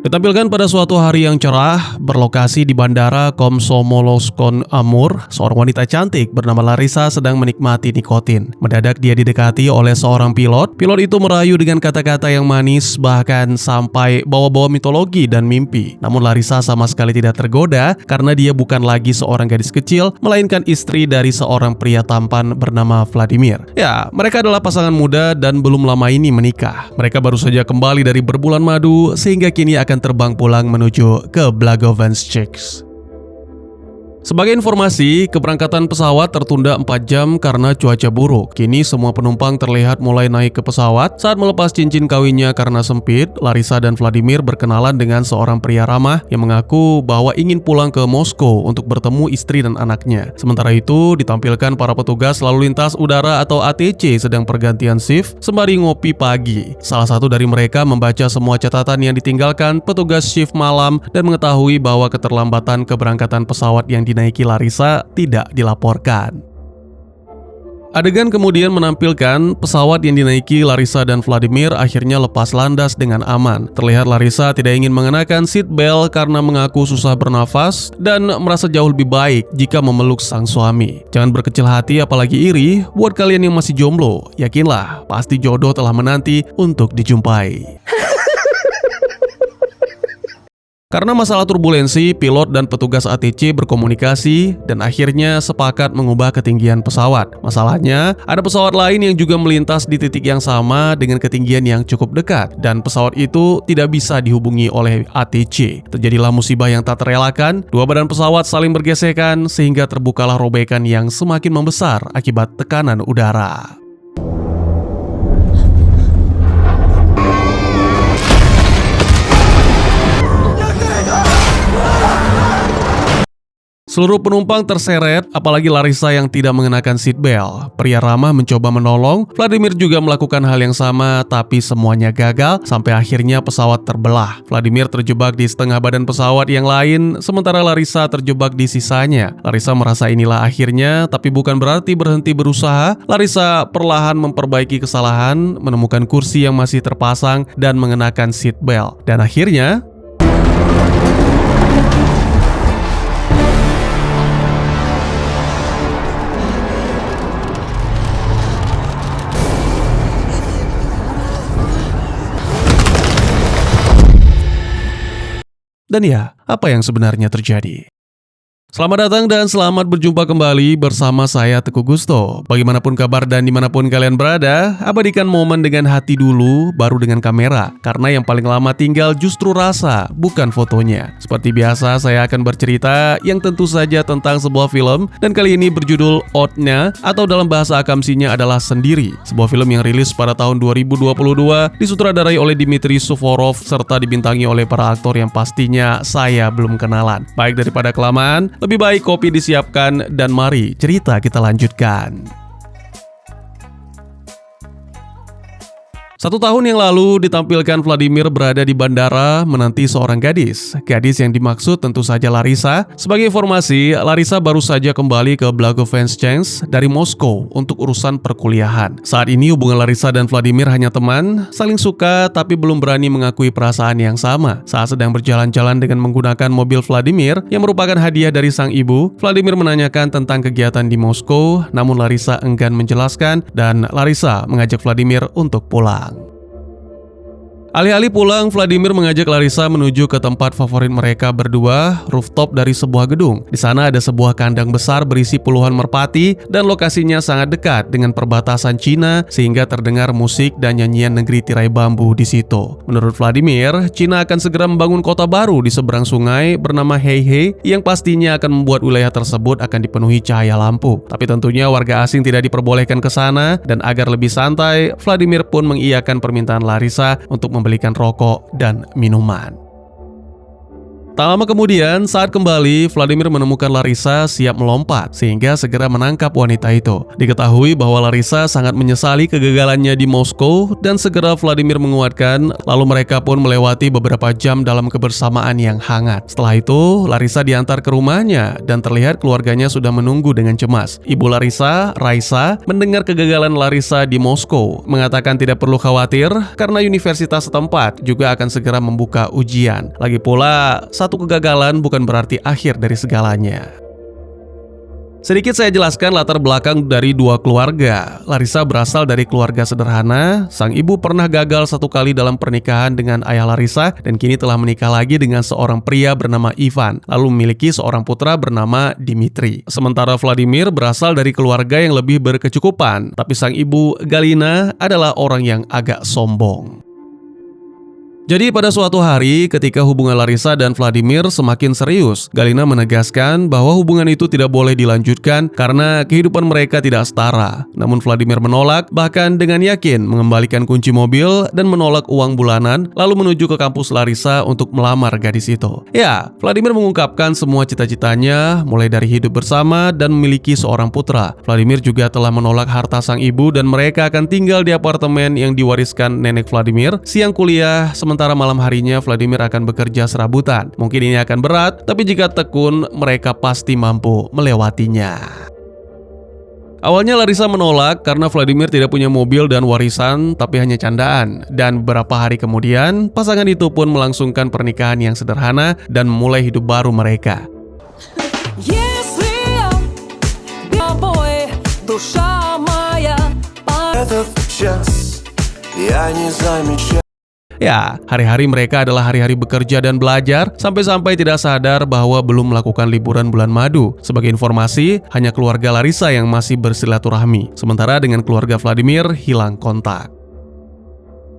Ditampilkan pada suatu hari yang cerah, berlokasi di Bandara Komsomolsk-on-Amur, seorang wanita cantik bernama Larissa sedang menikmati nikotin. Mendadak dia didekati oleh seorang pilot. Pilot itu merayu dengan kata-kata yang manis, bahkan sampai bawa-bawa mitologi dan mimpi. Namun Larissa sama sekali tidak tergoda karena dia bukan lagi seorang gadis kecil, melainkan istri dari seorang pria tampan bernama Vladimir. Ya, mereka adalah pasangan muda dan belum lama ini menikah. Mereka baru saja kembali dari berbulan madu, sehingga kini akan terbang pulang menuju ke Blagovensk. Sebagai informasi, keberangkatan pesawat tertunda 4 jam karena cuaca buruk. Kini semua penumpang terlihat mulai naik ke pesawat. Saat melepas cincin kawinnya karena sempit, Larissa dan Vladimir berkenalan dengan seorang pria ramah yang mengaku bahwa ingin pulang ke Moskow untuk bertemu istri dan anaknya. Sementara itu, ditampilkan para petugas lalu lintas udara atau ATC sedang pergantian shift sembari ngopi pagi. Salah satu dari mereka membaca semua catatan yang ditinggalkan petugas shift malam dan mengetahui bahwa keterlambatan keberangkatan pesawat yang dinaiki Larissa tidak dilaporkan. Adegan kemudian menampilkan pesawat yang dinaiki Larissa dan Vladimir akhirnya lepas landas dengan aman. Terlihat Larissa tidak ingin mengenakan seat belt karena mengaku susah bernafas dan merasa jauh lebih baik jika memeluk sang suami. Jangan berkecil hati apalagi iri, buat kalian yang masih jomblo, yakinlah pasti jodoh telah menanti untuk dijumpai. Karena masalah turbulensi, pilot dan petugas ATC berkomunikasi dan akhirnya sepakat mengubah ketinggian pesawat. Masalahnya, ada pesawat lain yang juga melintas di titik yang sama dengan ketinggian yang cukup dekat dan pesawat itu tidak bisa dihubungi oleh ATC. Terjadilah musibah yang tak terelakkan, dua badan pesawat saling bergesekan sehingga terbukalah robekan yang semakin membesar akibat tekanan udara. Seluruh penumpang terseret, apalagi Larissa yang tidak mengenakan seat belt. Pria ramah mencoba menolong, Vladimir juga melakukan hal yang sama, tapi semuanya gagal sampai akhirnya pesawat terbelah. Vladimir terjebak di setengah badan pesawat yang lain, sementara Larissa terjebak di sisanya. Larissa merasa inilah akhirnya, tapi bukan berarti berhenti berusaha. Larissa perlahan memperbaiki kesalahan, menemukan kursi yang masih terpasang, dan mengenakan seat belt. Dan akhirnya, dan ya, apa yang sebenarnya terjadi? Selamat datang dan selamat berjumpa kembali bersama saya Teguh Gusto. Bagaimanapun kabar dan dimanapun kalian berada, abadikan momen dengan hati dulu, baru dengan kamera. Karena yang paling lama tinggal justru rasa, bukan fotonya. Seperti biasa, saya akan bercerita yang tentu saja tentang sebuah film. Dan kali ini berjudul Oddnya, atau dalam bahasa akamsinya adalah Sendiri. Sebuah film yang rilis pada tahun 2022, disutradarai oleh Dmitry Suvorov, serta dibintangi oleh para aktor yang pastinya saya belum kenalan. Baik daripada kelamaan, lebih baik kopi disiapkan dan mari cerita kita lanjutkan. 1 tahun yang lalu ditampilkan Vladimir berada di bandara menanti seorang gadis. Gadis yang dimaksud tentu saja Larissa. Sebagai informasi, Larissa baru saja kembali ke Blagovensk dari Moskow untuk urusan perkuliahan. Saat ini hubungan Larissa dan Vladimir hanya teman, saling suka tapi belum berani mengakui perasaan yang sama. Saat sedang berjalan-jalan dengan menggunakan mobil Vladimir yang merupakan hadiah dari sang ibu, Vladimir menanyakan tentang kegiatan di Moskow, namun Larissa enggan menjelaskan dan Larissa mengajak Vladimir untuk pulang. Alih-alih pulang, Vladimir mengajak Larissa menuju ke tempat favorit mereka berdua, rooftop dari sebuah gedung. Di sana ada sebuah kandang besar berisi puluhan merpati dan lokasinya sangat dekat dengan perbatasan Cina sehingga terdengar musik dan nyanyian negeri tirai bambu di situ. Menurut Vladimir, Cina akan segera membangun kota baru di seberang sungai bernama Heihei yang pastinya akan membuat wilayah tersebut akan dipenuhi cahaya lampu. Tapi tentunya warga asing tidak diperbolehkan ke sana dan agar lebih santai, Vladimir pun mengiyakan permintaan Larissa untuk membelikan rokok dan minuman. Tak lama kemudian, saat kembali, Vladimir menemukan Larissa siap melompat, sehingga segera menangkap wanita itu. Diketahui bahwa Larissa sangat menyesali kegagalannya di Moskow, dan segera Vladimir menguatkan, lalu mereka pun melewati beberapa jam dalam kebersamaan yang hangat. Setelah itu, Larissa diantar ke rumahnya, dan terlihat keluarganya sudah menunggu dengan cemas. Ibu Larissa, Raisa, mendengar kegagalan Larissa di Moskow, mengatakan tidak perlu khawatir, karena universitas setempat juga akan segera membuka ujian. Lagi pula, satu kegagalan bukan berarti akhir dari segalanya. Sedikit saya jelaskan latar belakang dari dua keluarga. Larissa berasal dari keluarga sederhana. Sang ibu pernah gagal satu kali dalam pernikahan dengan ayah Larissa dan kini telah menikah lagi dengan seorang pria bernama Ivan, lalu memiliki seorang putra bernama Dimitri. Sementara Vladimir berasal dari keluarga yang lebih berkecukupan, tapi sang ibu Galina adalah orang yang agak sombong. Jadi pada suatu hari ketika hubungan Larissa dan Vladimir semakin serius, Galina menegaskan bahwa hubungan itu tidak boleh dilanjutkan karena kehidupan mereka tidak setara. Namun Vladimir menolak, bahkan dengan yakin mengembalikan kunci mobil dan menolak uang bulanan, lalu menuju ke kampus Larissa untuk melamar gadis itu. Ya, Vladimir mengungkapkan semua cita-citanya, mulai dari hidup bersama dan memiliki seorang putra. Vladimir juga telah menolak harta sang ibu dan mereka akan tinggal di apartemen yang diwariskan nenek Vladimir. Siang kuliah, sementara malam harinya Vladimir akan bekerja serabutan. Mungkin ini akan berat, tapi jika tekun, mereka pasti mampu melewatinya. Awalnya Larissa menolak karena Vladimir tidak punya mobil dan warisan, tapi hanya candaan. Dan beberapa hari kemudian, pasangan itu pun melangsungkan pernikahan yang sederhana dan memulai hidup baru mereka. Ya, hari-hari mereka adalah hari-hari bekerja dan belajar, sampai-sampai tidak sadar bahwa belum melakukan liburan bulan madu. Sebagai informasi, hanya keluarga Larissa yang masih bersilaturahmi, sementara dengan keluarga Vladimir hilang kontak.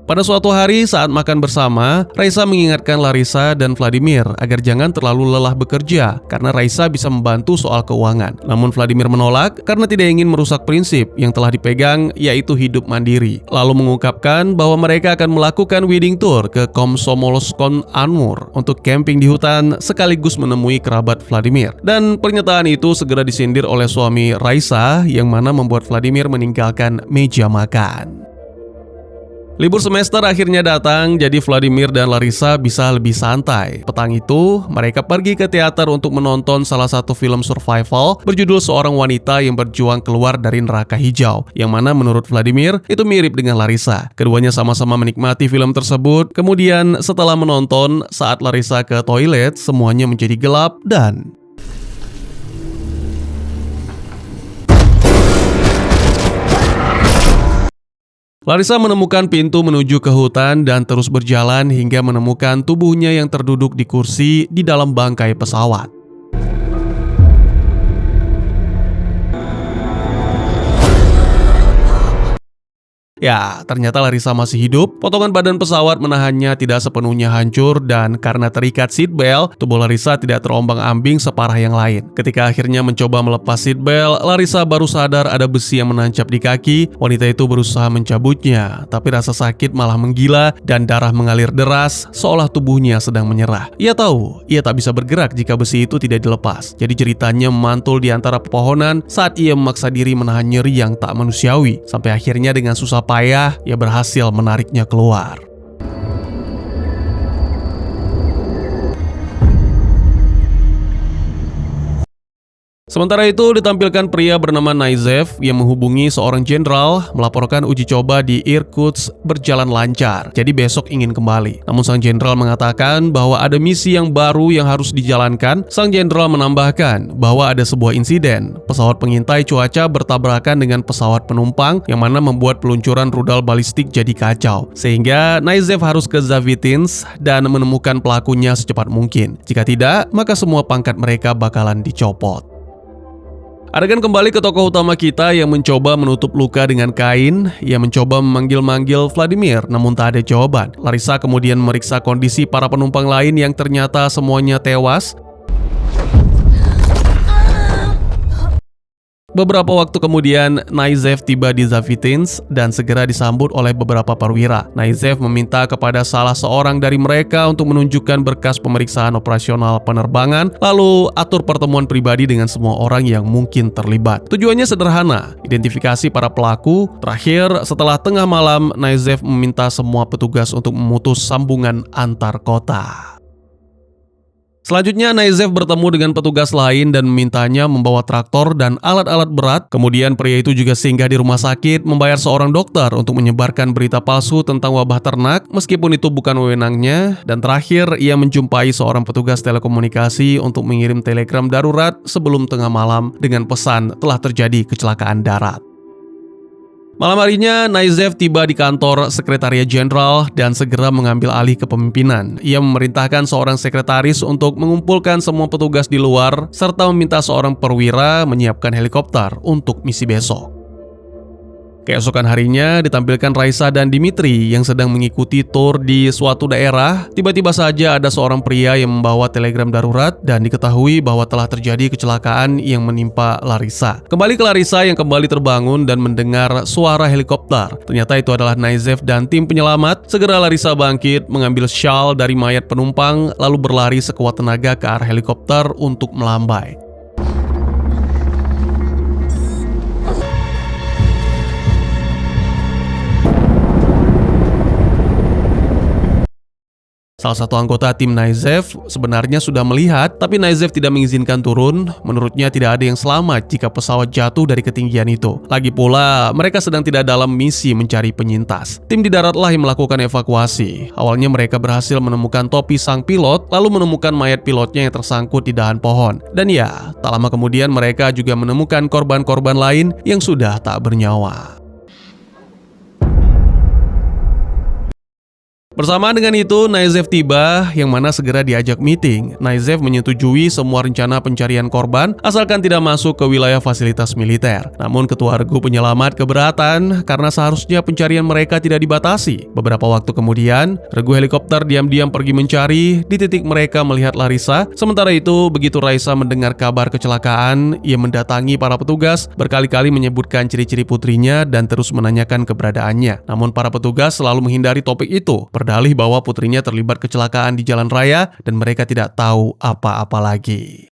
Pada suatu hari saat makan bersama, Raisa mengingatkan Larissa dan Vladimir agar jangan terlalu lelah bekerja karena Raisa bisa membantu soal keuangan. Namun Vladimir menolak karena tidak ingin merusak prinsip yang telah dipegang, yaitu hidup mandiri. Lalu mengungkapkan bahwa mereka akan melakukan wedding tour ke Komsomolsk-on Amur untuk camping di hutan sekaligus menemui kerabat Vladimir. Dan pernyataan itu segera disindir oleh suami Raisa yang mana membuat Vladimir meninggalkan meja makan. Libur semester akhirnya datang, jadi Vladimir dan Larissa bisa lebih santai. Petang itu, mereka pergi ke teater untuk menonton salah satu film survival berjudul Seorang Wanita yang Berjuang Keluar dari Neraka Hijau, yang mana menurut Vladimir itu mirip dengan Larissa. Keduanya sama-sama menikmati film tersebut. Kemudian setelah menonton, saat Larissa ke toilet, semuanya menjadi gelap dan Larissa menemukan pintu menuju ke hutan dan terus berjalan hingga menemukan tubuhnya yang terduduk di kursi di dalam bangkai pesawat. Ya, ternyata Larissa masih hidup. Potongan badan pesawat menahannya tidak sepenuhnya hancur dan karena terikat seatbelt, tubuh Larissa tidak terombang-ambing separah yang lain. Ketika akhirnya mencoba melepas seatbelt, Larissa baru sadar ada besi yang menancap di kaki. Wanita itu berusaha mencabutnya, tapi rasa sakit malah menggila dan darah mengalir deras seolah tubuhnya sedang menyerah. Ia tahu, ia tak bisa bergerak jika besi itu tidak dilepas. Jadi jeritanya memantul di antara pepohonan saat ia memaksa diri menahan nyeri yang tak manusiawi. Sampai akhirnya dengan susah payah, ia berhasil menariknya keluar. Sementara itu ditampilkan pria bernama Naizev yang menghubungi seorang jenderal melaporkan uji coba di Irkutsk berjalan lancar, jadi besok ingin kembali. Namun sang jenderal mengatakan bahwa ada misi yang baru yang harus dijalankan. Sang jenderal menambahkan bahwa ada sebuah insiden, pesawat pengintai cuaca bertabrakan dengan pesawat penumpang yang mana membuat peluncuran rudal balistik jadi kacau. Sehingga Naizev harus ke Zavitinsk dan menemukan pelakunya secepat mungkin. Jika tidak, maka semua pangkat mereka bakalan dicopot. Adegan kembali ke tokoh utama kita yang mencoba menutup luka dengan kain. Ia mencoba memanggil-manggil Vladimir, namun tak ada jawaban. Larissa kemudian memeriksa kondisi para penumpang lain yang ternyata semuanya tewas. Beberapa waktu kemudian, Naizev tiba di Zavitins dan segera disambut oleh beberapa perwira. Naizev meminta kepada salah seorang dari mereka untuk menunjukkan berkas pemeriksaan operasional penerbangan, lalu atur pertemuan pribadi dengan semua orang yang mungkin terlibat. Tujuannya sederhana, identifikasi para pelaku. Terakhir, setelah tengah malam, Naizev meminta semua petugas untuk memutus sambungan antar kota. Selanjutnya, Naizev bertemu dengan petugas lain dan memintanya membawa traktor dan alat-alat berat. Kemudian pria itu juga singgah di rumah sakit, membayar seorang dokter untuk menyebarkan berita palsu tentang wabah ternak, meskipun itu bukan wewenangnya. Dan terakhir, ia menjumpai seorang petugas telekomunikasi untuk mengirim telegram darurat sebelum tengah malam dengan pesan telah terjadi kecelakaan darat. Malam harinya, Naizev tiba di kantor Sekretariat Jenderal dan segera mengambil alih kepemimpinan. Ia memerintahkan seorang sekretaris untuk mengumpulkan semua petugas di luar, serta meminta seorang perwira menyiapkan helikopter untuk misi besok. Keesokan harinya ditampilkan Raisa dan Dimitri yang sedang mengikuti tur di suatu daerah. Tiba-tiba saja ada seorang pria yang membawa telegram darurat dan diketahui bahwa telah terjadi kecelakaan yang menimpa Larissa. Kembali ke Larissa yang kembali terbangun dan mendengar suara helikopter. Ternyata itu adalah Naizev dan tim penyelamat. Segera Larissa bangkit, mengambil shawl dari mayat penumpang, lalu berlari sekuat tenaga ke arah helikopter untuk melambai. Salah satu anggota tim Naizev sebenarnya sudah melihat, tapi Naizev tidak mengizinkan turun. Menurutnya tidak ada yang selamat jika pesawat jatuh dari ketinggian itu. Lagi pula, mereka sedang tidak dalam misi mencari penyintas. Tim di daratlah yang melakukan evakuasi. Awalnya mereka berhasil menemukan topi sang pilot, lalu menemukan mayat pilotnya yang tersangkut di dahan pohon. Dan ya, tak lama kemudian mereka juga menemukan korban-korban lain yang sudah tak bernyawa. Bersamaan dengan itu, Naizev tiba, yang mana segera diajak meeting. Naizev menyetujui semua rencana pencarian korban, asalkan tidak masuk ke wilayah fasilitas militer. Namun ketua regu penyelamat keberatan, karena seharusnya pencarian mereka tidak dibatasi. Beberapa waktu kemudian, regu helikopter diam-diam pergi mencari, di titik mereka melihat Larissa. Sementara itu, begitu Raisa mendengar kabar kecelakaan, ia mendatangi para petugas, berkali-kali menyebutkan ciri-ciri putrinya dan terus menanyakan keberadaannya. Namun para petugas selalu menghindari topik itu, berdalih bahwa putrinya terlibat kecelakaan di jalan raya dan mereka tidak tahu apa-apa lagi.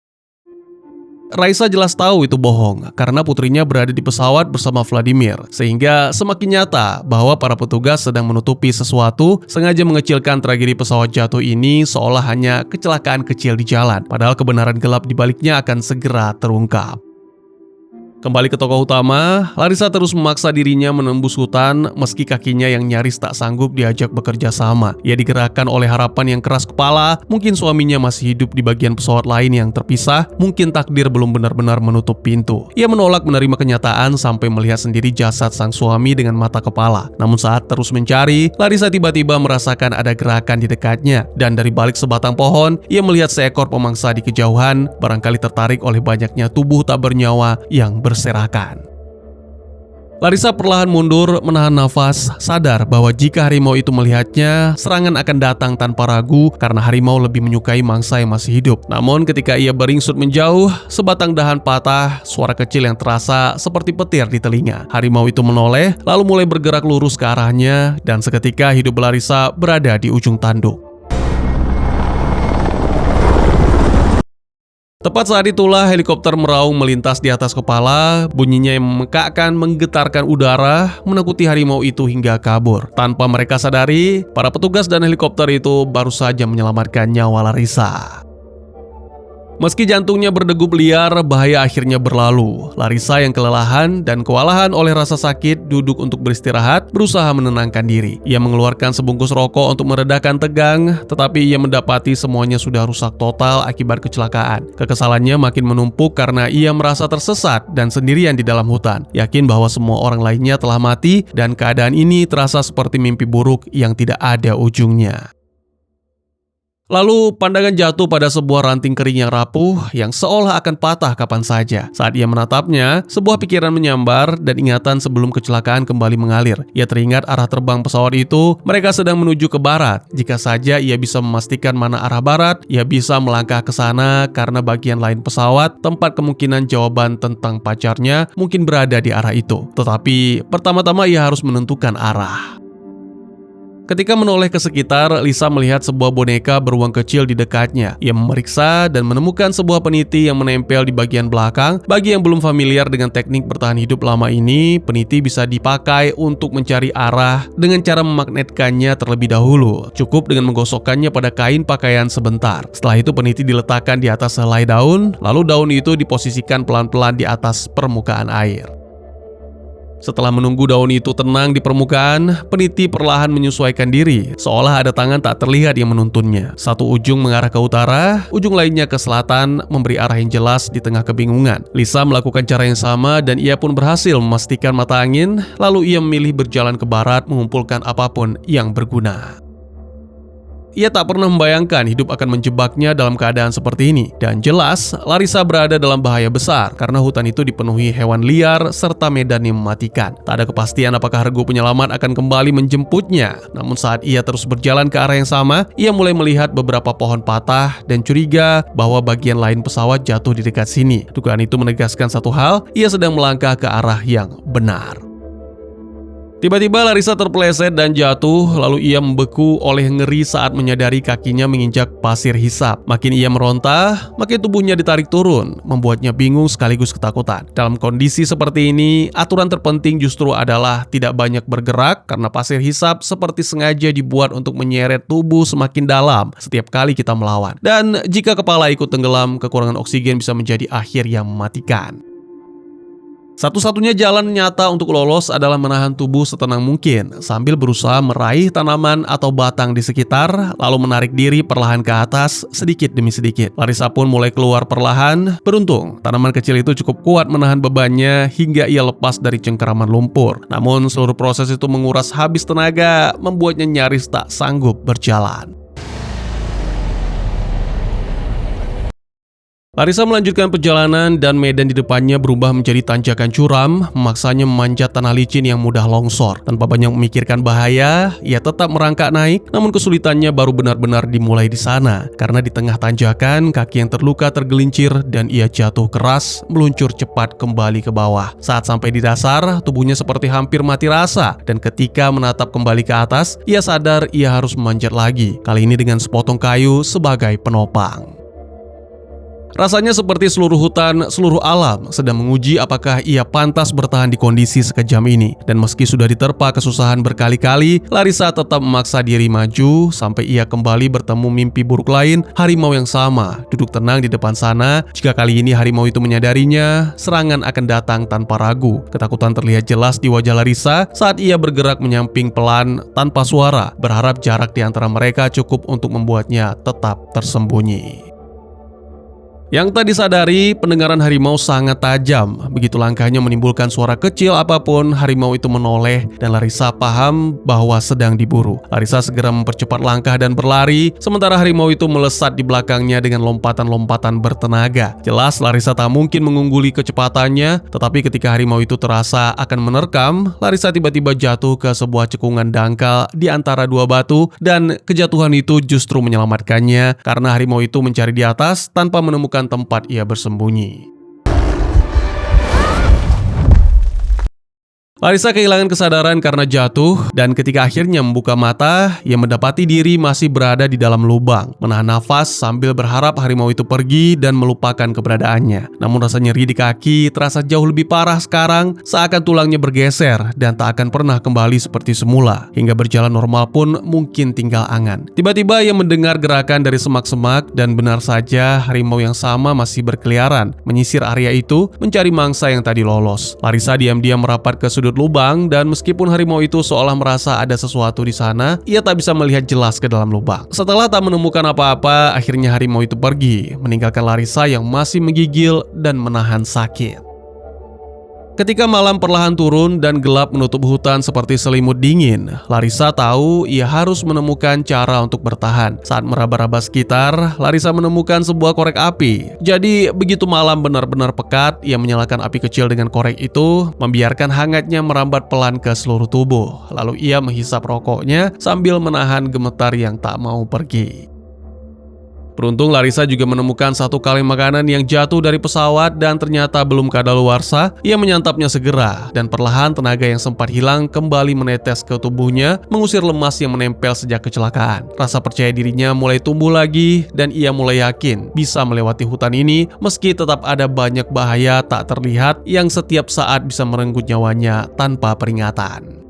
Raisa jelas tahu itu bohong karena putrinya berada di pesawat bersama Vladimir, sehingga semakin nyata bahwa para petugas sedang menutupi sesuatu, sengaja mengecilkan tragedi pesawat jatuh ini seolah hanya kecelakaan kecil di jalan, padahal kebenaran gelap di baliknya akan segera terungkap. Kembali ke tokoh utama, Larissa terus memaksa dirinya menembus hutan meski kakinya yang nyaris tak sanggup diajak bekerja sama. Ia digerakkan oleh harapan yang keras kepala, mungkin suaminya masih hidup di bagian pesawat lain yang terpisah, mungkin takdir belum benar-benar menutup pintu. Ia menolak menerima kenyataan sampai melihat sendiri jasad sang suami dengan mata kepala. Namun saat terus mencari, Larissa tiba-tiba merasakan ada gerakan di dekatnya, dan dari balik sebatang pohon, ia melihat seekor pemangsa di kejauhan, barangkali tertarik oleh banyaknya tubuh tak bernyawa yang berserakan. Larissa perlahan mundur, menahan nafas, sadar bahwa jika harimau itu melihatnya, serangan akan datang tanpa ragu karena harimau lebih menyukai mangsa yang masih hidup. Namun ketika ia beringsut menjauh, sebatang dahan patah, suara kecil yang terasa seperti petir di telinga. Harimau itu menoleh, lalu mulai bergerak lurus ke arahnya, dan seketika hidup Larissa berada di ujung tanduk. Tepat saat itulah helikopter meraung melintas di atas kepala, bunyinya yang memekakkan menggetarkan udara, menakuti harimau itu hingga kabur. Tanpa mereka sadari, para petugas dan helikopter itu baru saja menyelamatkan nyawa Larissa. Meski jantungnya berdegup liar, bahaya akhirnya berlalu. Larissa yang kelelahan dan kewalahan oleh rasa sakit duduk untuk beristirahat, berusaha menenangkan diri. Ia mengeluarkan sebungkus rokok untuk meredakan tegang, tetapi ia mendapati semuanya sudah rusak total akibat kecelakaan. Kekesalannya makin menumpuk karena ia merasa tersesat dan sendirian di dalam hutan. Yakin bahwa semua orang lainnya telah mati dan keadaan ini terasa seperti mimpi buruk yang tidak ada ujungnya. Lalu pandangan jatuh pada sebuah ranting kering yang rapuh yang seolah akan patah kapan saja. Saat ia menatapnya, sebuah pikiran menyambar dan ingatan sebelum kecelakaan kembali mengalir. Ia teringat arah terbang pesawat itu, mereka sedang menuju ke barat. Jika saja ia bisa memastikan mana arah barat, ia bisa melangkah ke sana karena bagian lain pesawat, tempat kemungkinan jawaban tentang pacarnya mungkin berada di arah itu. Tetapi pertama-tama ia harus menentukan arah. Ketika menoleh ke sekitar, Lisa melihat sebuah boneka beruang kecil di dekatnya. Ia memeriksa dan menemukan sebuah peniti yang menempel di bagian belakang. Bagi yang belum familiar dengan teknik bertahan hidup lama ini, peniti bisa dipakai untuk mencari arah dengan cara memagnetkannya terlebih dahulu. Cukup dengan menggosokkannya pada kain pakaian sebentar. Setelah itu peniti diletakkan di atas helai daun, lalu daun itu diposisikan pelan-pelan di atas permukaan air. Setelah menunggu daun itu tenang di permukaan, peniti perlahan menyesuaikan diri, seolah ada tangan tak terlihat yang menuntunnya. Satu ujung mengarah ke utara, ujung lainnya ke selatan, memberi arah yang jelas di tengah kebingungan. Lisa melakukan cara yang sama dan ia pun berhasil memastikan mata angin, lalu ia memilih berjalan ke barat mengumpulkan apapun yang berguna. Ia tak pernah membayangkan hidup akan menjebaknya dalam keadaan seperti ini. Dan jelas, Larissa berada dalam bahaya besar karena hutan itu dipenuhi hewan liar serta medan yang mematikan. Tak ada kepastian apakah regu penyelamat akan kembali menjemputnya. Namun saat ia terus berjalan ke arah yang sama, ia mulai melihat beberapa pohon patah dan curiga bahwa bagian lain pesawat jatuh di dekat sini. Dugaan itu menegaskan satu hal, ia sedang melangkah ke arah yang benar. Tiba-tiba Larissa terpeleset dan jatuh, lalu ia membeku oleh ngeri saat menyadari kakinya menginjak pasir hisap. Makin ia meronta, makin tubuhnya ditarik turun, membuatnya bingung sekaligus ketakutan. Dalam kondisi seperti ini, aturan terpenting justru adalah tidak banyak bergerak karena pasir hisap seperti sengaja dibuat untuk menyeret tubuh semakin dalam setiap kali kita melawan. Dan jika kepala ikut tenggelam, kekurangan oksigen bisa menjadi akhir yang mematikan. Satu-satunya jalan nyata untuk lolos adalah menahan tubuh setenang mungkin sambil berusaha meraih tanaman atau batang di sekitar, lalu menarik diri perlahan ke atas sedikit demi sedikit. Larissa pun mulai keluar perlahan. Beruntung, tanaman kecil itu cukup kuat menahan bebannya hingga ia lepas dari cengkeraman lumpur. Namun seluruh proses itu menguras habis tenaga, membuatnya nyaris tak sanggup berjalan. Larissa melanjutkan perjalanan dan medan di depannya berubah menjadi tanjakan curam, memaksanya memanjat tanah licin yang mudah longsor. Tanpa banyak memikirkan bahaya, ia tetap merangkak naik, namun kesulitannya baru benar-benar dimulai di sana. Karena di tengah tanjakan, kaki yang terluka tergelincir dan ia jatuh keras, meluncur cepat kembali ke bawah. Saat sampai di dasar, tubuhnya seperti hampir mati rasa, dan ketika menatap kembali ke atas, ia sadar ia harus memanjat lagi, kali ini dengan sepotong kayu sebagai penopang. Rasanya seperti seluruh hutan, seluruh alam sedang menguji apakah ia pantas bertahan di kondisi sekejam ini. Dan meski sudah diterpa kesusahan berkali-kali, Larissa tetap memaksa diri maju sampai ia kembali bertemu mimpi buruk lain, harimau yang sama, duduk tenang di depan sana. Jika kali ini harimau itu menyadarinya, serangan akan datang tanpa ragu. Ketakutan terlihat jelas di wajah Larissa saat ia bergerak menyamping pelan tanpa suara, berharap jarak di antara mereka cukup untuk membuatnya tetap tersembunyi. Yang tak disadari, pendengaran harimau sangat tajam. Begitu langkahnya menimbulkan suara kecil apapun, harimau itu menoleh dan Larissa paham bahwa sedang diburu. Larissa segera mempercepat langkah dan berlari, sementara harimau itu melesat di belakangnya dengan lompatan-lompatan bertenaga. Jelas Larissa tak mungkin mengungguli kecepatannya, tetapi ketika harimau itu terasa akan menerkam, Larissa tiba-tiba jatuh ke sebuah cekungan dangkal di antara dua batu, dan kejatuhan itu justru menyelamatkannya karena harimau itu mencari di atas tanpa menemukan tempat ia bersembunyi. Larissa kehilangan kesadaran karena jatuh, dan ketika akhirnya membuka mata, ia mendapati diri masih berada di dalam lubang, menahan nafas sambil berharap harimau itu pergi dan melupakan keberadaannya. Namun rasa nyeri di kaki terasa jauh lebih parah sekarang, seakan tulangnya bergeser dan tak akan pernah kembali seperti semula. Hingga berjalan normal pun mungkin tinggal angan. Tiba-tiba ia mendengar gerakan dari semak-semak, dan benar saja harimau yang sama masih berkeliaran, menyisir area itu mencari mangsa yang tadi lolos. Larissa diam-diam merapat ke sudut lubang, dan meskipun harimau itu seolah merasa ada sesuatu di sana, ia tak bisa melihat jelas ke dalam lubang. Setelah tak menemukan apa-apa, akhirnya harimau itu pergi, meninggalkan Larissa yang masih menggigil dan menahan sakit. Ketika malam perlahan turun dan gelap menutup hutan seperti selimut dingin, Larissa tahu ia harus menemukan cara untuk bertahan. Saat meraba-raba sekitar, Larissa menemukan sebuah korek api. Jadi, begitu malam benar-benar pekat, ia menyalakan api kecil dengan korek itu, membiarkan hangatnya merambat pelan ke seluruh tubuh. Lalu ia menghisap rokoknya sambil menahan gemetar yang tak mau pergi. Beruntung Larissa juga menemukan satu kaleng makanan yang jatuh dari pesawat dan ternyata belum kadaluarsa. Ia menyantapnya segera dan perlahan tenaga yang sempat hilang kembali menetes ke tubuhnya, mengusir lemas yang menempel sejak kecelakaan. Rasa percaya dirinya mulai tumbuh lagi dan ia mulai yakin bisa melewati hutan ini meski tetap ada banyak bahaya tak terlihat yang setiap saat bisa merenggut nyawanya tanpa peringatan.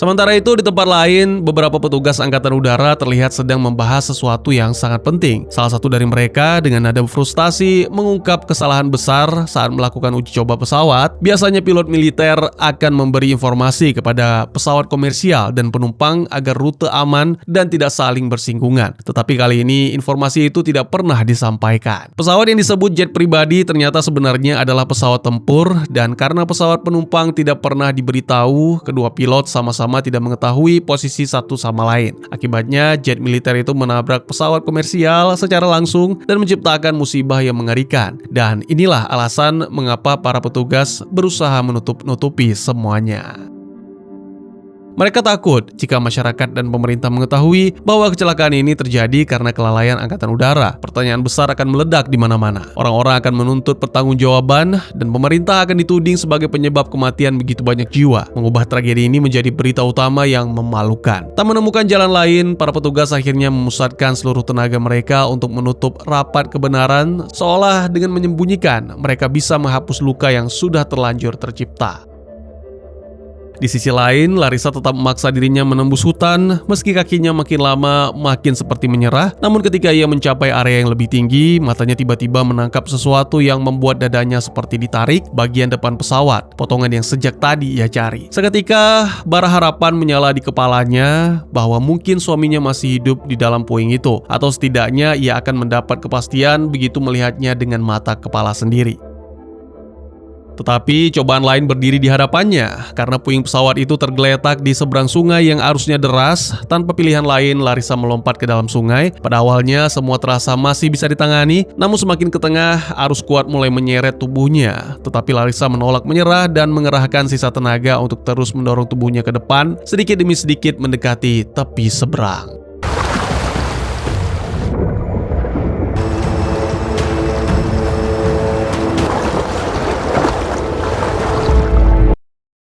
Sementara itu di tempat lain, beberapa petugas angkatan udara terlihat sedang membahas sesuatu yang sangat penting. Salah satu dari mereka dengan nada frustasi mengungkap kesalahan besar saat melakukan uji coba pesawat. Biasanya pilot militer akan memberi informasi kepada pesawat komersial dan penumpang agar rute aman dan tidak saling bersinggungan. Tetapi kali ini informasi itu tidak pernah disampaikan. Pesawat yang disebut jet pribadi ternyata sebenarnya adalah pesawat tempur, dan karena pesawat penumpang tidak pernah diberitahu, kedua pilot sama-sama tidak mengetahui posisi satu sama lain. Akibatnya, jet militer itu menabrak pesawat komersial secara langsung dan menciptakan musibah yang mengerikan. Dan inilah alasan mengapa para petugas berusaha menutup-nutupi semuanya. Mereka takut jika masyarakat dan pemerintah mengetahui bahwa kecelakaan ini terjadi karena kelalaian angkatan udara. Pertanyaan besar akan meledak di mana-mana. Orang-orang akan menuntut pertanggungjawaban dan pemerintah akan dituding sebagai penyebab kematian begitu banyak jiwa. Mengubah tragedi ini menjadi berita utama yang memalukan. Tak menemukan jalan lain, para petugas akhirnya memusatkan seluruh tenaga mereka untuk menutup rapat kebenaran, seolah dengan menyembunyikan mereka bisa menghapus luka yang sudah terlanjur tercipta. Di sisi lain, Larissa tetap memaksa dirinya menembus hutan, meski kakinya makin lama makin seperti menyerah. Namun ketika ia mencapai area yang lebih tinggi, matanya tiba-tiba menangkap sesuatu yang membuat dadanya seperti ditarik bagian depan pesawat, potongan yang sejak tadi ia cari. Seketika, bara harapan menyala di kepalanya bahwa mungkin suaminya masih hidup di dalam puing itu, atau setidaknya ia akan mendapat kepastian begitu melihatnya dengan mata kepala sendiri. Tetapi cobaan lain berdiri di hadapannya, karena puing pesawat itu tergeletak di seberang sungai yang arusnya deras. Tanpa pilihan lain, Larissa melompat ke dalam sungai. Pada awalnya semua terasa masih bisa ditangani, namun semakin ke tengah, arus kuat mulai menyeret tubuhnya. Tetapi Larissa menolak menyerah dan mengerahkan sisa tenaga untuk terus mendorong tubuhnya ke depan, sedikit demi sedikit mendekati tepi seberang.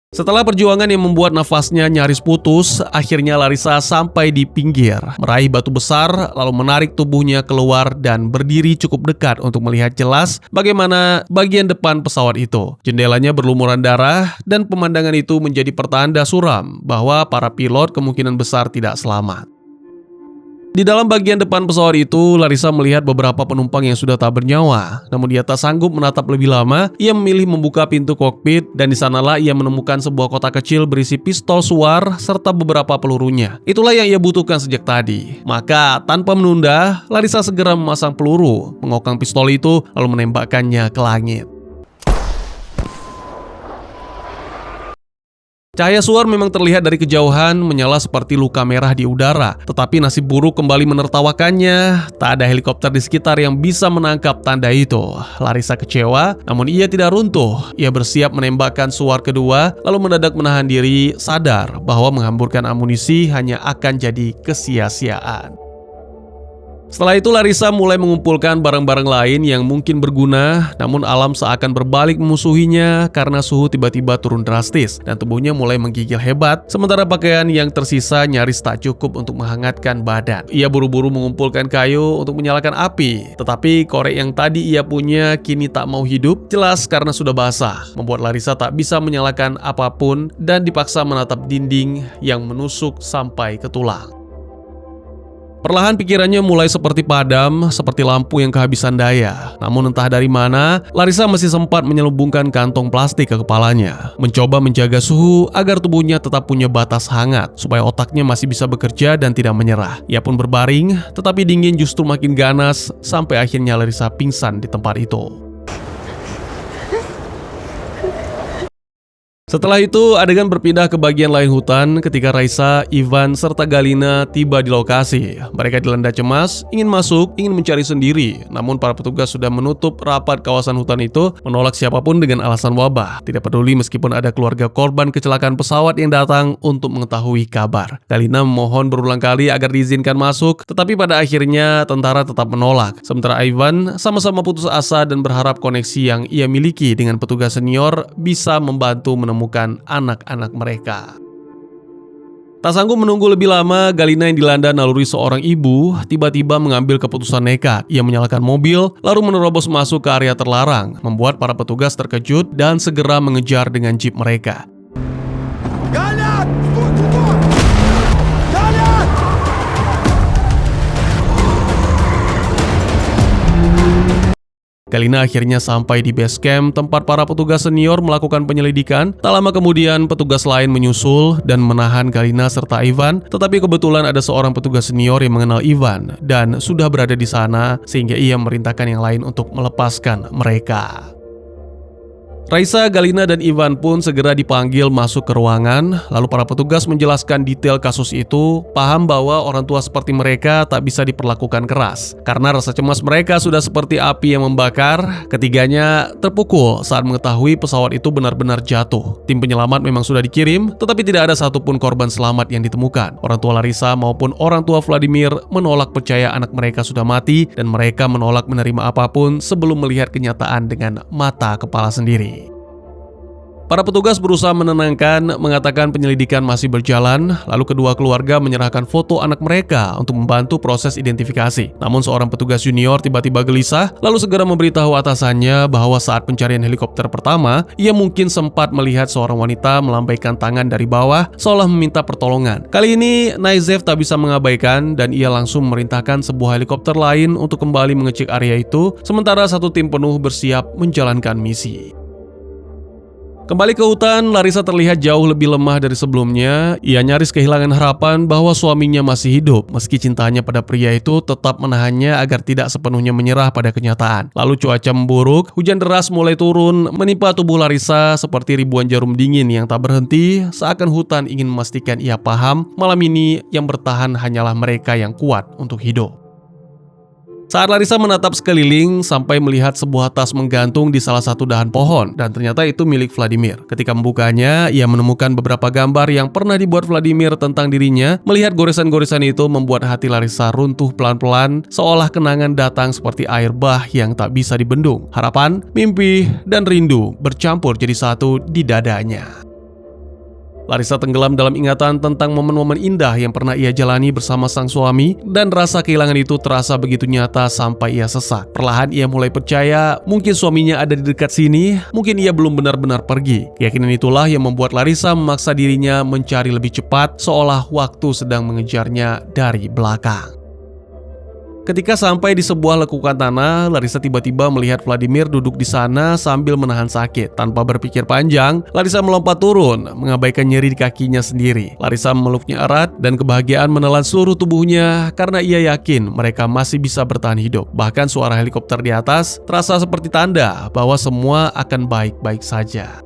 Setelah perjuangan yang membuat nafasnya nyaris putus, akhirnya Larissa sampai di pinggir, meraih batu besar, lalu menarik tubuhnya keluar dan berdiri cukup dekat untuk melihat jelas bagaimana bagian depan pesawat itu. Jendelanya berlumuran darah dan pemandangan itu menjadi pertanda suram bahwa para pilot kemungkinan besar tidak selamat. Di dalam bagian depan pesawat itu, Larissa melihat beberapa penumpang yang sudah tak bernyawa. Namun dia tak sanggup menatap lebih lama. Ia memilih membuka pintu kokpit dan di sanalah ia menemukan sebuah kotak kecil berisi pistol suar serta beberapa pelurunya. Itulah yang ia butuhkan sejak tadi. Maka tanpa menunda, Larissa segera memasang peluru, mengokang pistol itu lalu menembakkannya ke langit. Cahaya suar memang terlihat dari kejauhan menyala seperti luka merah di udara, tetapi nasib buruk kembali menertawakannya. Tak ada helikopter di sekitar yang bisa menangkap tanda itu. Larissa kecewa, namun ia tidak runtuh. Ia bersiap menembakkan suar kedua, lalu mendadak menahan diri, sadar bahwa menghamburkan amunisi hanya akan jadi kesia-siaan. Setelah itu Larissa mulai mengumpulkan barang-barang lain yang mungkin berguna, namun alam seakan berbalik memusuhinya karena suhu tiba-tiba turun drastis dan tubuhnya mulai menggigil hebat, sementara pakaian yang tersisa nyaris tak cukup untuk menghangatkan badan. Ia buru-buru mengumpulkan kayu untuk menyalakan api, tetapi korek yang tadi ia punya kini tak mau hidup, jelas karena sudah basah, membuat Larissa tak bisa menyalakan apapun dan dipaksa menatap dinding yang menusuk sampai ke tulang. Perlahan pikirannya mulai seperti padam, seperti lampu yang kehabisan daya. Namun entah dari mana, Larissa masih sempat menyelubungkan kantong plastik ke kepalanya, mencoba menjaga suhu agar tubuhnya tetap punya batas hangat, supaya otaknya masih bisa bekerja dan tidak menyerah. Ia pun berbaring, tetapi dingin justru makin ganas, sampai akhirnya Larissa pingsan di tempat itu. Setelah itu, adegan berpindah ke bagian lain hutan ketika Raisa, Ivan, serta Galina tiba di lokasi. Mereka dilanda cemas, ingin masuk, ingin mencari sendiri. Namun para petugas sudah menutup rapat kawasan hutan itu, menolak siapapun dengan alasan wabah. Tidak peduli meskipun ada keluarga korban kecelakaan pesawat yang datang untuk mengetahui kabar. Galina memohon berulang kali agar diizinkan masuk, tetapi pada akhirnya tentara tetap menolak. Sementara Ivan sama-sama putus asa dan berharap koneksi yang ia miliki dengan petugas senior bisa membantu menemukan anak-anak mereka. Tak sanggup menunggu lebih lama, Galina yang dilanda naluri seorang ibu tiba-tiba mengambil keputusan nekat. Ia menyalakan mobil, lalu menerobos masuk ke area terlarang, membuat para petugas terkejut dan segera mengejar dengan jeep mereka. Galina akhirnya sampai di base camp tempat para petugas senior melakukan penyelidikan. Tak lama kemudian petugas lain menyusul dan menahan Galina serta Ivan, tetapi kebetulan ada seorang petugas senior yang mengenal Ivan dan sudah berada di sana sehingga ia memerintahkan yang lain untuk melepaskan mereka. Raisa, Galina, dan Ivan pun segera dipanggil masuk ke ruangan. Lalu para petugas menjelaskan detail kasus itu, paham bahwa orang tua seperti mereka tak bisa diperlakukan keras. Karena rasa cemas mereka sudah seperti api yang membakar, ketiganya terpukul saat mengetahui pesawat itu benar-benar jatuh. Tim penyelamat memang sudah dikirim, tetapi tidak ada satupun korban selamat yang ditemukan. Orang tua Larissa maupun orang tua Vladimir menolak percaya anak mereka sudah mati dan mereka menolak menerima apapun sebelum melihat kenyataan dengan mata kepala sendiri. Para petugas berusaha menenangkan, mengatakan penyelidikan masih berjalan, lalu kedua keluarga menyerahkan foto anak mereka untuk membantu proses identifikasi. Namun seorang petugas junior tiba-tiba gelisah, lalu segera memberitahu atasannya bahwa saat pencarian helikopter pertama, ia mungkin sempat melihat seorang wanita melambaikan tangan dari bawah, seolah meminta pertolongan. Kali ini, Naizev tak bisa mengabaikan dan ia langsung memerintahkan sebuah helikopter lain untuk kembali mengecek area itu, sementara satu tim penuh bersiap menjalankan misi. Kembali ke hutan, Larissa terlihat jauh lebih lemah dari sebelumnya. Ia nyaris kehilangan harapan bahwa suaminya masih hidup, meski cintanya pada pria itu tetap menahannya agar tidak sepenuhnya menyerah pada kenyataan. Lalu cuaca memburuk, hujan deras mulai turun, menimpa tubuh Larissa seperti ribuan jarum dingin yang tak berhenti, seakan hutan ingin memastikan ia paham, malam ini yang bertahan hanyalah mereka yang kuat untuk hidup. Saat Larissa menatap sekeliling sampai melihat sebuah tas menggantung di salah satu dahan pohon dan ternyata itu milik Vladimir. Ketika membukanya, ia menemukan beberapa gambar yang pernah dibuat Vladimir tentang dirinya. Melihat goresan-goresan itu membuat hati Larissa runtuh pelan-pelan, seolah kenangan datang seperti air bah yang tak bisa dibendung. Harapan, mimpi, dan rindu bercampur jadi satu di dadanya. Larissa tenggelam dalam ingatan tentang momen-momen indah yang pernah ia jalani bersama sang suami dan rasa kehilangan itu terasa begitu nyata sampai ia sesak. Perlahan ia mulai percaya mungkin suaminya ada di dekat sini, mungkin ia belum benar-benar pergi. Keyakinan itulah yang membuat Larissa memaksa dirinya mencari lebih cepat seolah waktu sedang mengejarnya dari belakang. Ketika sampai di sebuah lekukan tanah, Larissa tiba-tiba melihat Vladimir duduk di sana sambil menahan sakit. Tanpa berpikir panjang, Larissa melompat turun, mengabaikan nyeri di kakinya sendiri. Larissa memeluknya erat dan kebahagiaan menelan seluruh tubuhnya karena ia yakin mereka masih bisa bertahan hidup. Bahkan suara helikopter di atas terasa seperti tanda bahwa semua akan baik-baik saja.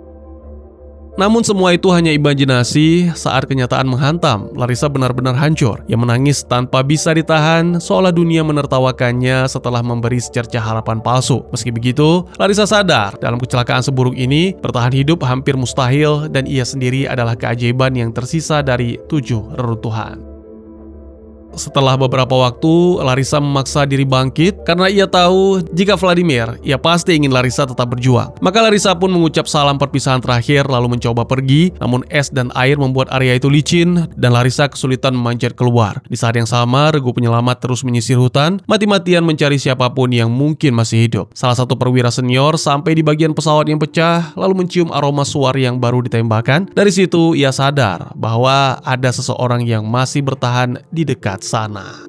Namun semua itu hanya imajinasi. Saat kenyataan menghantam, Larissa benar-benar hancur. Ia menangis tanpa bisa ditahan, seolah dunia menertawakannya setelah memberi secerca harapan palsu. Meski begitu, Larissa sadar dalam kecelakaan seburuk ini, bertahan hidup hampir mustahil dan ia sendiri adalah keajaiban yang tersisa dari 7 reruntuhan. Setelah beberapa waktu, Larissa memaksa diri bangkit karena ia tahu jika Vladimir, ia pasti ingin Larissa tetap berjuang. Maka Larissa pun mengucap salam perpisahan terakhir lalu mencoba pergi, namun es dan air membuat area itu licin dan Larissa kesulitan memanjat keluar. Di saat yang sama, regu penyelamat terus menyisir hutan, mati-matian mencari siapapun yang mungkin masih hidup. Salah satu perwira senior sampai di bagian pesawat yang pecah, lalu mencium aroma suar yang baru ditembakkan. Dari situ, ia sadar bahwa ada seseorang yang masih bertahan di dekat sana.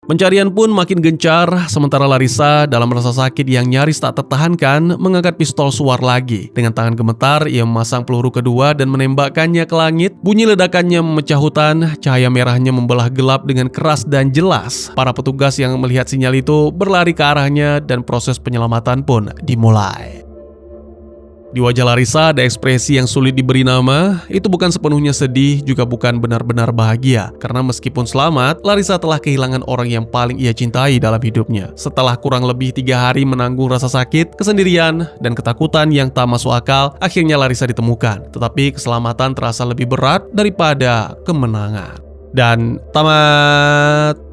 Pencarian pun makin gencar, sementara Larissa dalam rasa sakit yang nyaris tak tertahankan mengangkat pistol suar lagi. Dengan tangan gemetar, ia memasang peluru kedua dan menembakkannya ke langit. Bunyi ledakannya memecah hutan, cahaya merahnya membelah gelap dengan keras dan jelas. Para petugas yang melihat sinyal itu berlari ke arahnya dan proses penyelamatan pun dimulai. Di wajah Larissa ada ekspresi yang sulit diberi nama. Itu bukan sepenuhnya sedih, juga bukan benar-benar bahagia. Karena meskipun selamat, Larissa telah kehilangan orang yang paling ia cintai dalam hidupnya. Setelah kurang lebih 3 hari menanggung rasa sakit, kesendirian, dan ketakutan yang tak masuk akal, akhirnya Larissa ditemukan. Tetapi keselamatan terasa lebih berat daripada kemenangan. Dan tamat.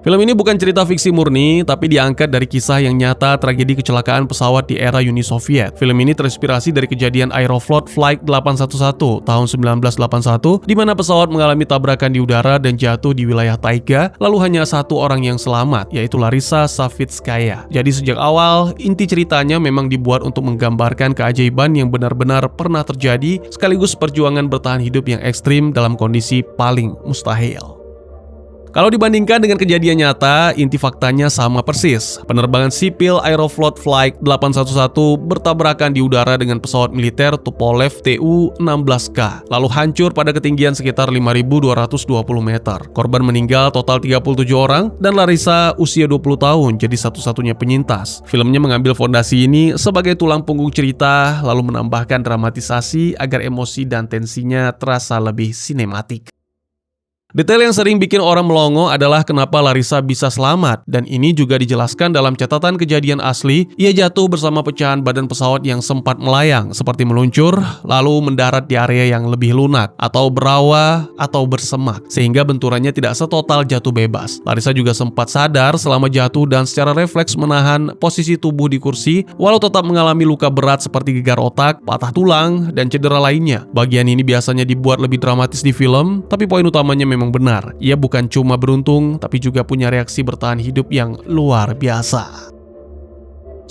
Film ini bukan cerita fiksi murni, tapi diangkat dari kisah yang nyata tragedi kecelakaan pesawat di era Uni Soviet. Film ini terinspirasi dari kejadian Aeroflot Flight 811 tahun 1981, di mana pesawat mengalami tabrakan di udara dan jatuh di wilayah taiga, lalu hanya satu orang yang selamat, yaitu Larissa Savitskaya. Jadi sejak awal, inti ceritanya memang dibuat untuk menggambarkan keajaiban yang benar-benar pernah terjadi, sekaligus perjuangan bertahan hidup yang ekstrim dalam kondisi paling mustahil. Kalau dibandingkan dengan kejadian nyata, inti faktanya sama persis. Penerbangan sipil Aeroflot Flight 811 bertabrakan di udara dengan pesawat militer Tupolev Tu-16K, lalu hancur pada ketinggian sekitar 5.220 meter. Korban meninggal total 37 orang, dan Larissa usia 20 tahun jadi satu-satunya penyintas. Filmnya mengambil fondasi ini sebagai tulang punggung cerita, lalu menambahkan dramatisasi agar emosi dan tensinya terasa lebih sinematik. Detail yang sering bikin orang melongo adalah kenapa Larissa bisa selamat, dan ini juga dijelaskan dalam catatan kejadian asli. Ia jatuh bersama pecahan badan pesawat yang sempat melayang, seperti meluncur, lalu mendarat di area yang lebih lunak, atau berawa, atau bersemak, sehingga benturannya tidak setotal jatuh bebas. Larissa juga sempat sadar selama jatuh dan secara refleks menahan posisi tubuh di kursi, walau tetap mengalami luka berat seperti gegar otak, patah tulang, dan cedera lainnya. Bagian ini biasanya dibuat lebih dramatis di film, tapi poin utamanya memang benar. Ia bukan cuma beruntung, tapi juga punya reaksi bertahan hidup yang luar biasa.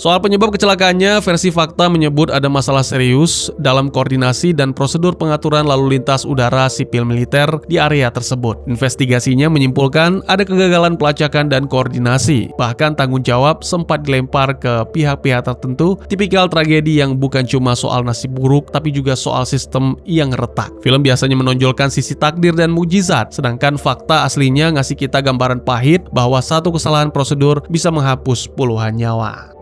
Soal penyebab kecelakaannya, versi fakta menyebut ada masalah serius dalam koordinasi dan prosedur pengaturan lalu lintas udara sipil militer di area tersebut. Investigasinya menyimpulkan ada kegagalan pelacakan dan koordinasi. Bahkan tanggung jawab sempat dilempar ke pihak-pihak tertentu, tipikal tragedi yang bukan cuma soal nasib buruk, tapi juga soal sistem yang retak. Film biasanya menonjolkan sisi takdir dan mukjizat, sedangkan fakta aslinya ngasih kita gambaran pahit bahwa satu kesalahan prosedur bisa menghapus puluhan nyawa.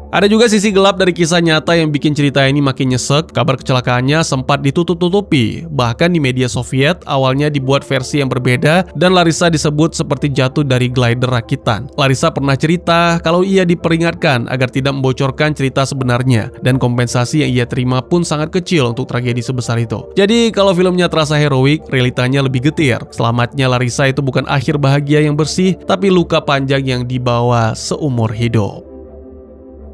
Ada juga sisi gelap dari kisah nyata yang bikin cerita ini makin nyesek. Kabar kecelakaannya sempat ditutup-tutupi. Bahkan di media Soviet awalnya dibuat versi yang berbeda dan Larissa disebut seperti jatuh dari glider rakitan. Larissa pernah cerita kalau ia diperingatkan agar tidak membocorkan cerita sebenarnya, dan kompensasi yang ia terima pun sangat kecil untuk tragedi sebesar itu. Jadi kalau filmnya terasa heroik, realitanya lebih getir. Selamatnya Larissa itu bukan akhir bahagia yang bersih, tapi luka panjang yang dibawa seumur hidup.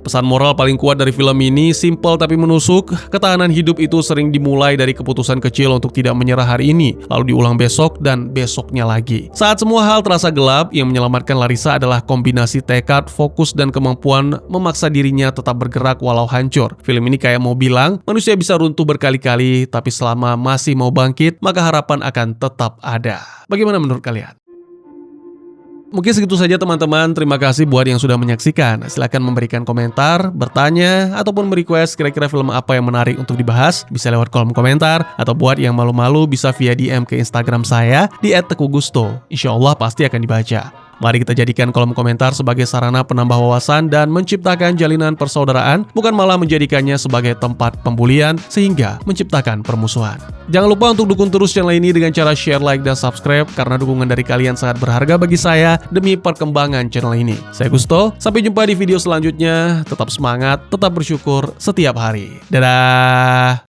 Pesan moral paling kuat dari film ini simpel tapi menusuk. Ketahanan hidup itu sering dimulai dari keputusan kecil untuk tidak menyerah hari ini, lalu diulang besok dan besoknya lagi. Saat semua hal terasa gelap, yang menyelamatkan Larissa adalah kombinasi tekad, fokus, dan kemampuan memaksa dirinya tetap bergerak walau hancur. Film ini kayak mau bilang, manusia bisa runtuh berkali-kali, tapi selama masih mau bangkit, maka harapan akan tetap ada. Bagaimana menurut kalian? Mungkin segitu saja teman-teman, terima kasih buat yang sudah menyaksikan. Silahkan memberikan komentar, bertanya, ataupun merequest kira-kira film apa yang menarik untuk dibahas. Bisa lewat kolom komentar, atau buat yang malu-malu bisa via DM ke Instagram saya di @tegugusto. Insya Allah pasti akan dibaca. Mari kita jadikan kolom komentar sebagai sarana penambah wawasan dan menciptakan jalinan persaudaraan, bukan malah menjadikannya sebagai tempat pembulian sehingga menciptakan permusuhan. Jangan lupa untuk dukung terus channel ini dengan cara share, like, dan subscribe, karena dukungan dari kalian sangat berharga bagi saya demi perkembangan channel ini. Saya Gusto, sampai jumpa di video selanjutnya. Tetap semangat, tetap bersyukur setiap hari. Dadah!